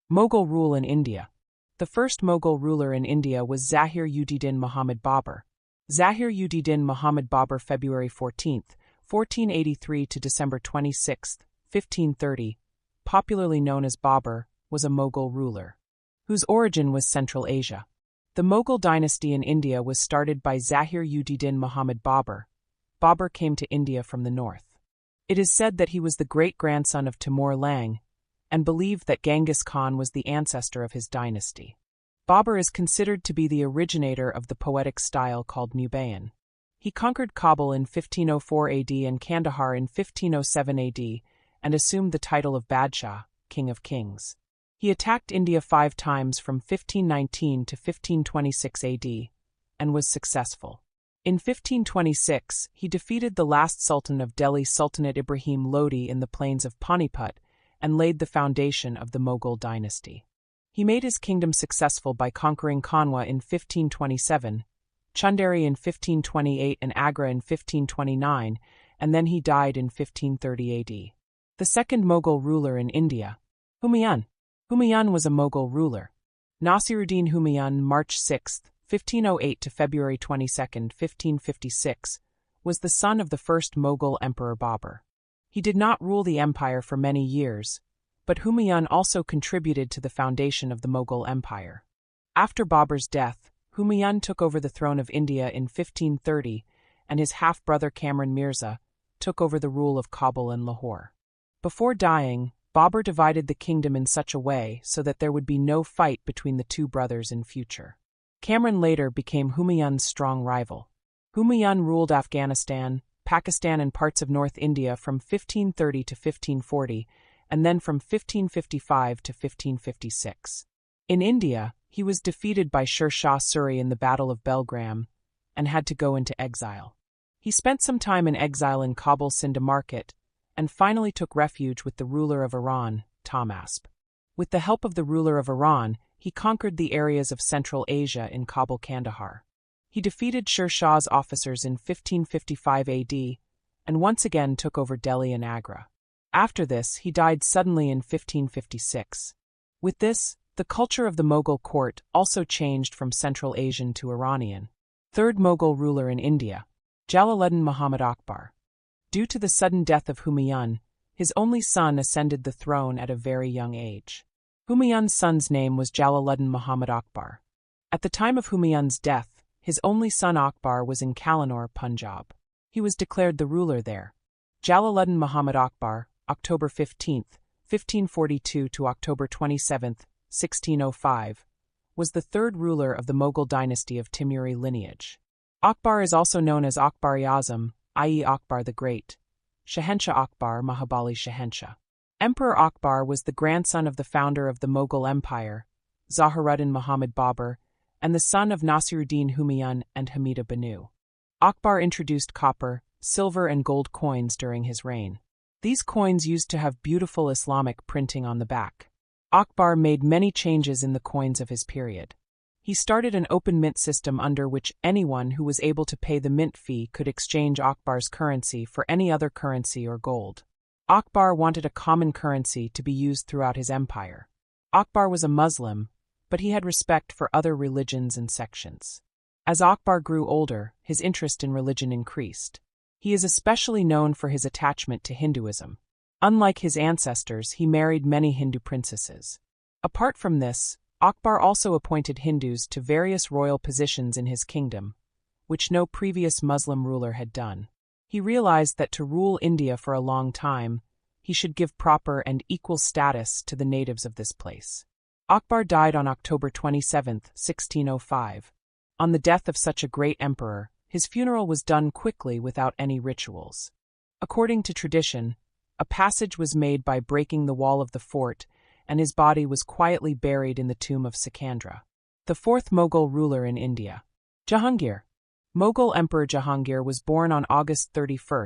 Mughal rule in India. The first Mughal ruler in India was Zahir-ud-Din Muhammad Babur. Zahir-ud-Din Muhammad Babur, February 14, 1483 to December 26, 1530, popularly known as Babur, was a Mughal ruler, whose origin was Central Asia. The Mughal dynasty in India was started by Zahir-ud-Din Muhammad Babur. Babur came to India from the north. It is said that he was the great-grandson of Timur Lang, and believed that Genghis Khan was the ancestor of his dynasty. Babur is considered to be the originator of the poetic style called Mubayan. He conquered Kabul in 1504 AD and Kandahar in 1507 AD, and assumed the title of Badshah, King of Kings. He attacked India 5 times from 1519 to 1526 AD, and was successful. In 1526, he defeated the last sultan of Delhi, Sultanate Ibrahim Lodi, in the plains of Panipat, and laid the foundation of the Mughal dynasty. He made his kingdom successful by conquering Kanwa in 1527, Chunderi in 1528 and Agra in 1529, and then he died in 1530 AD. The second Mughal ruler in India. Humayun. Humayun was a Mughal ruler. Nasiruddin Humayun, March 6, 1508 to February 22, 1556, was the son of the first Mughal emperor Babur. He did not rule the empire for many years, but Humayun also contributed to the foundation of the Mughal Empire. After Babur's death, Humayun took over the throne of India in 1530, and his half-brother Kamran Mirza took over the rule of Kabul and Lahore. Before dying, Babur divided the kingdom in such a way so that there would be no fight between the two brothers in future. Kamran later became Humayun's strong rival. Humayun ruled Afghanistan, Pakistan and parts of North India from 1530 to 1540, and then from 1555 to 1556. In India, he was defeated by Sher Shah Suri in the Battle of Belgram, and had to go into exile. He spent some time in exile in Kabul Sinda Market, and finally took refuge with the ruler of Iran, Tahmasp. With the help of the ruler of Iran, he conquered the areas of Central Asia in Kabul Kandahar. He defeated Sher Shah's officers in 1555 AD, and once again took over Delhi and Agra. After this, he died suddenly in 1556. With this, the culture of the Mughal court also changed from Central Asian to Iranian. Third Mughal ruler in India. Jalaluddin Muhammad Akbar. Due to the sudden death of Humayun, his only son ascended the throne at a very young age. Humayun's son's name was Jalaluddin Muhammad Akbar. At the time of Humayun's death, his only son Akbar was in Kalanur, Punjab. He was declared the ruler there. Jalaluddin Muhammad Akbar, October 15, 1542 to October 27, 1605, was the third ruler of the Mughal dynasty of Timuri lineage. Akbar is also known as Akbar-i-Azam, i.e. Akbar the Great, Shahenshah Akbar, Mahabali Shahenshah. Emperor Akbar was the grandson of the founder of the Mughal Empire, Zahiruddin Muhammad Babur, and the son of Nasiruddin Humayun and Hamida Banu. Akbar introduced copper, silver and gold coins during his reign. These coins used to have beautiful Islamic printing on the back. Akbar made many changes in the coins of his period. He started an open mint system under which anyone who was able to pay the mint fee could exchange Akbar's currency for any other currency or gold. Akbar wanted a common currency to be used throughout his empire. Akbar was a Muslim, but he had respect for other religions and sections. As Akbar grew older, his interest in religion increased. He is especially known for his attachment to Hinduism. Unlike his ancestors, he married many Hindu princesses. Apart from this, Akbar also appointed Hindus to various royal positions in his kingdom, which no previous Muslim ruler had done. He realized that to rule India for a long time, he should give proper and equal status to the natives of this place. Akbar died on October 27, 1605. On the death of such a great emperor, his funeral was done quickly without any rituals. According to tradition, a passage was made by breaking the wall of the fort, and his body was quietly buried in the tomb of Sikandra. The fourth Mughal ruler in India. Jahangir. Mughal Emperor Jahangir was born on August 31,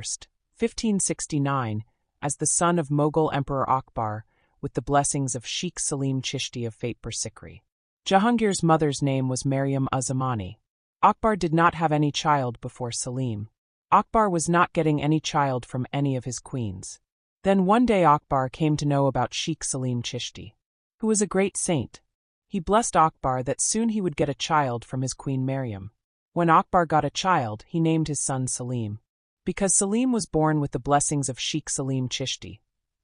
1569, as the son of Mughal Emperor Akbar, with the blessings of Sheikh Salim Chishti of Fatehpur Sikri. Jahangir's mother's name was Maryam Uzamani. Akbar did not have any child before Salim. Akbar was not getting any child from any of his queens. Then one day Akbar came to know about Sheikh Salim Chishti. who was a great saint. He blessed Akbar that soon he would get a child from his queen Maryam. When Akbar got a child, he named his son Salim, because Salim was born with the blessings of Sheikh Salim Chishti.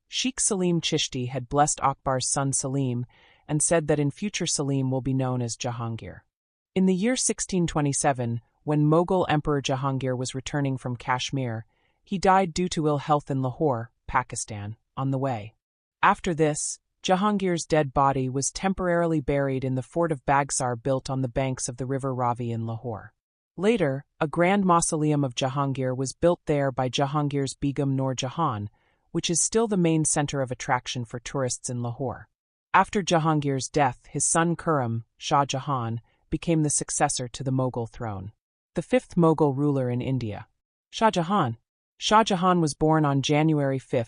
Sheikh Salim Chishti had blessed Akbar's son Salim and said that in future Salim will be known as Jahangir. In the year 1627, when Mughal Emperor Jahangir was returning from Kashmir, he died due to ill health in Lahore, Pakistan, on the way. After this, Jahangir's dead body was temporarily buried in the fort of Bagsar built on the banks of the river Ravi in Lahore. Later, a grand mausoleum of Jahangir was built there by Jahangir's Begum Noor Jahan, which is still the main center of attraction for tourists in Lahore. After Jahangir's death, his son Khurram, Shah Jahan, became the successor to the Mughal throne. The fifth Mughal ruler in India. Shah Jahan. Shah Jahan was born on January 5,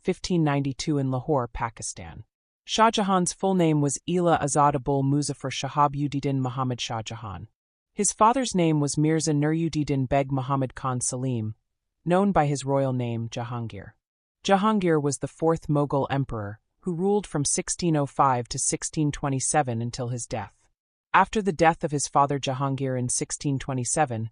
1592 in Lahore, Pakistan. Shah Jahan's full name was Ila Azad Abul Muzaffar Shahab Uddin Muhammad Shah Jahan. His father's name was Mirza Nur-Uddin Beg Muhammad Khan Salim, known by his royal name Jahangir. Jahangir was the fourth Mughal emperor, who ruled from 1605 to 1627 until his death. After the death of his father Jahangir in 1627,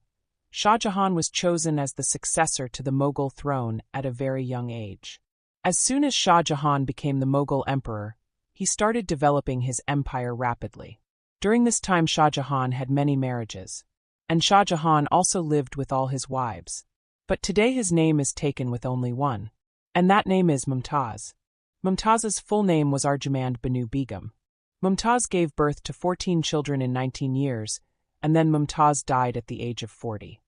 Shah Jahan was chosen as the successor to the Mughal throne at a very young age. As soon as Shah Jahan became the Mughal emperor, he started developing his empire rapidly. During this time Shah Jahan had many marriages, and Shah Jahan also lived with all his wives. But today his name is taken with only one, and that name is Mumtaz. Mumtaz's full name was Arjamand Banu Begum. Mumtaz gave birth to 14 children in 19 years, and then Mumtaz died at the age of 40.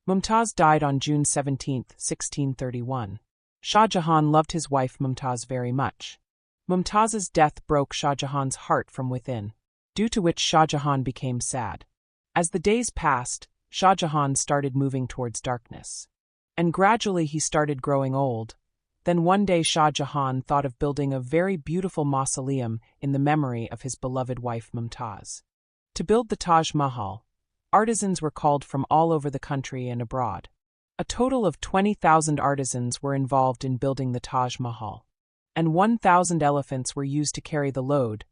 Mumtaz died on June 17, 1631. Shah Jahan loved his wife Mumtaz very much. Mumtaz's death broke Shah Jahan's heart from within, due to which Shah Jahan became sad. As the days passed, Shah Jahan started moving towards darkness. And gradually he started growing old. Then one day Shah Jahan thought of building a very beautiful mausoleum in the memory of his beloved wife Mumtaz. To build the Taj Mahal, artisans were called from all over the country and abroad. A total of 20,000 artisans were involved in building the Taj Mahal, and 1,000 elephants were used to carry the load,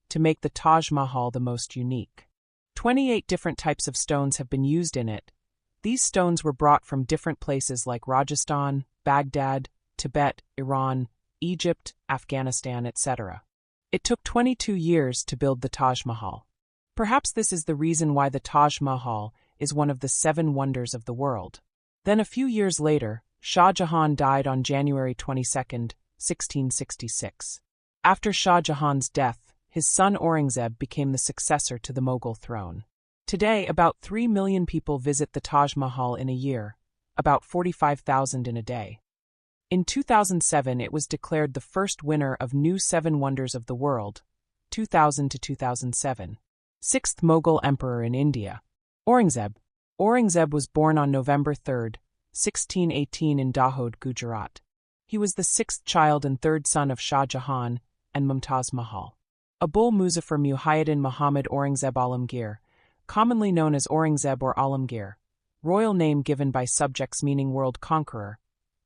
to make the Taj Mahal the most unique. 28 different types of stones have been used in it. These stones were brought from different places like Rajasthan, Baghdad, Tibet, Iran, Egypt, Afghanistan, etc. It took 22 years to build the Taj Mahal. Perhaps this is the reason why the Taj Mahal is one of the 7 wonders of the world. Then a few years later, Shah Jahan died on January 22, 1666. After Shah Jahan's death, his son Aurangzeb became the successor to the Mughal throne. Today, about 3 million people visit the Taj Mahal in a year, about 45,000 in a day. In 2007, it was declared the first winner of New 7 Wonders of the World, 2000 to 2007. Sixth Mughal Emperor in India. Aurangzeb. Aurangzeb was born on November 3, 1618 in Dahod, Gujarat. He was the 6th child and 3rd son of Shah Jahan and Mumtaz Mahal. Abul Muzaffar Muhyiddin Muhammad Aurangzeb Alamgir, commonly known as Aurangzeb or Alamgir, royal name given by subjects meaning world conqueror.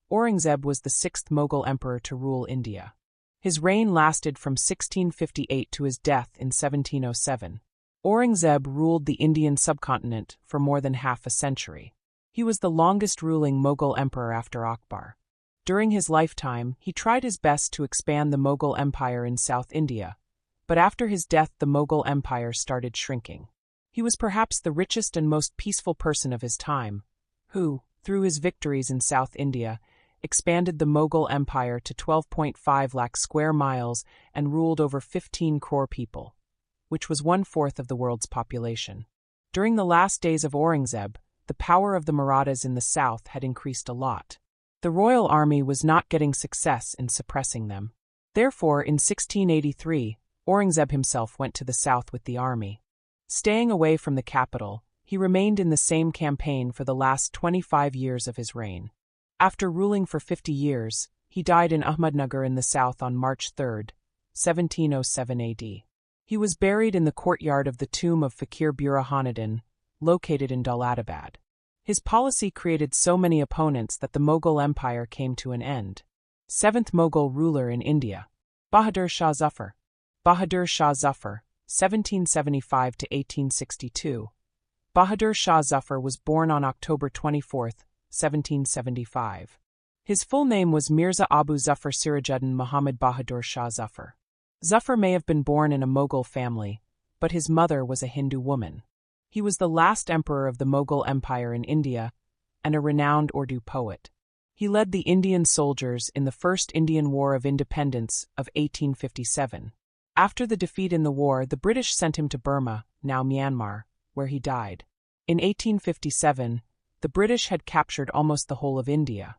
Aurangzeb was the 6th Mughal emperor to rule India. His reign lasted from 1658 to his death in 1707. Aurangzeb ruled the Indian subcontinent for more than half a century. He was the longest-ruling Mughal emperor after Akbar. During his lifetime, he tried his best to expand the Mughal Empire in South India, but after his death the Mughal Empire started shrinking. He was perhaps the richest and most peaceful person of his time, who, through his victories in South India, expanded the Mughal Empire to 12.5 lakh square miles and ruled over 15 crore people, which was 1/4 of the world's population. During the last days of Aurangzeb, the power of the Marathas in the south had increased a lot. The royal army was not getting success in suppressing them. Therefore, in 1683, Aurangzeb himself went to the south with the army. Staying away from the capital, he remained in the same campaign for the last 25 years of his reign. After ruling for 50 years, he died in Ahmednagar in the south on March 3, 1707 AD. He was buried in the courtyard of the tomb of Fakir Burhanuddin, located in Daulatabad. His policy created so many opponents that the Mughal Empire came to an end. Seventh Mughal ruler in India. Bahadur Shah Zafar. Bahadur Shah Zafar, 1775 to 1862. Bahadur Shah Zafar was born on October 24, 1775. His full name was Mirza Abu Zafar Sirajuddin Muhammad Bahadur Shah Zafar. Zafar may have been born in a Mughal family, but his mother was a Hindu woman. He was the last emperor of the Mughal Empire in India and a renowned Urdu poet. He led the Indian soldiers in the First Indian War of Independence of 1857. After the defeat in the war, the British sent him to Burma, now Myanmar, where he died. In 1857, the British had captured almost the whole of India.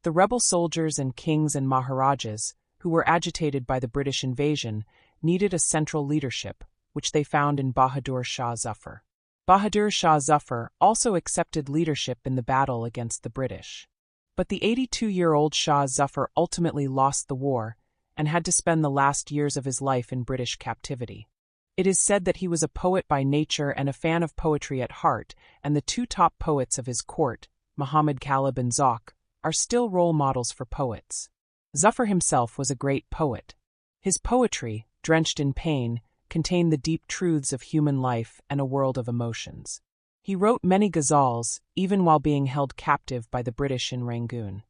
The rebel soldiers and kings and maharajas, who were agitated by the British invasion, needed a central leadership, which they found in Bahadur Shah Zafar. Bahadur Shah Zafar also accepted leadership in the battle against the British. But the 82-year-old Shah Zafar ultimately lost the war and had to spend the last years of his life in British captivity. It is said that he was a poet by nature and a fan of poetry at heart, and the two top poets of his court, Muhammad Khalib and Zauq, are still role models for poets. Zafar himself was a great poet. His poetry, drenched in pain, contained the deep truths of human life and a world of emotions. He wrote many ghazals, even while being held captive by the British in Rangoon.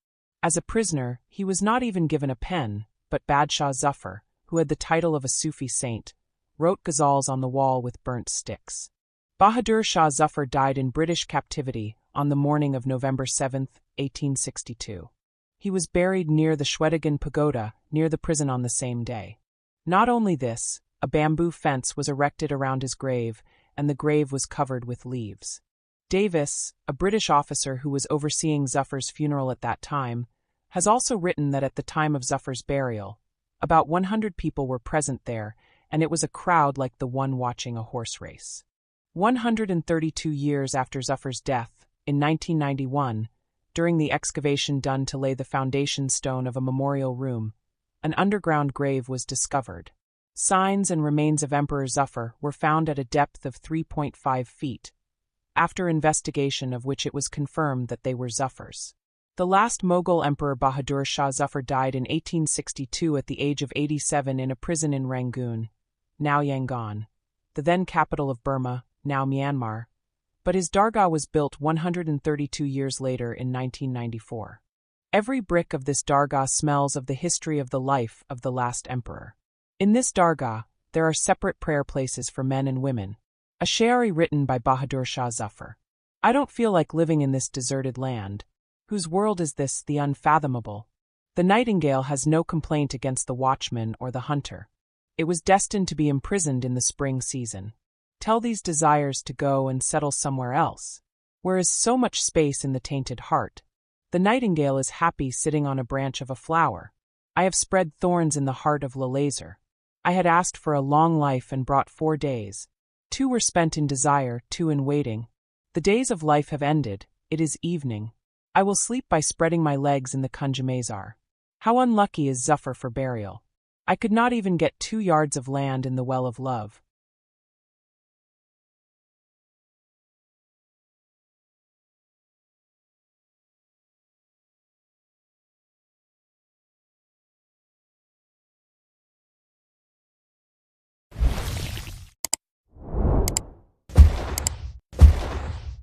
As a prisoner, he was not even given a pen, but Badshah Zafar, who had the title of a Sufi saint, wrote ghazals on the wall with burnt sticks. Bahadur Shah Zafar died in British captivity on the morning of November 7, 1862. He was buried near the Shwedagon Pagoda, near the prison on the same day. Not only this, a bamboo fence was erected around his grave, and the grave was covered with leaves. Davis, a British officer who was overseeing Zafar's funeral at that time, has also written that at the time of Zafar's burial, about 100 people were present there, and it was a crowd like the one watching a horse race. 132 years after Zafar's death, in 1991, during the excavation done to lay the foundation stone of a memorial room, an underground grave was discovered. Signs and remains of Emperor Zafar were found at a depth of 3.5 feet, after investigation of which it was confirmed that they were Zafar's. The last Mughal Emperor Bahadur Shah Zafar died in 1862 at the age of 87 in a prison in Rangoon, now Yangon, the then capital of Burma, now Myanmar, but his dargah was built 132 years later in 1994. Every brick of this dargah smells of the history of the life of the last emperor. In this dargah, there are separate prayer places for men and women. A Sha'ari written by Bahadur Shah Zafar. I don't feel like living in this deserted land. Whose world is this, the unfathomable? The nightingale has no complaint against the watchman or the hunter. It was destined to be imprisoned in the spring season. Tell these desires to go and settle somewhere else. Where is so much space in the tainted heart? The nightingale is happy sitting on a branch of a flower. I have spread thorns in the heart of Lalazer. I had asked for a long life and brought 4 days. 2 were spent in desire, 2 in waiting. The days of life have ended, it is evening. I will sleep by spreading my legs in the Kunjamazar. How unlucky is Zafar for burial. I could not even get 2 yards of land in the well of love.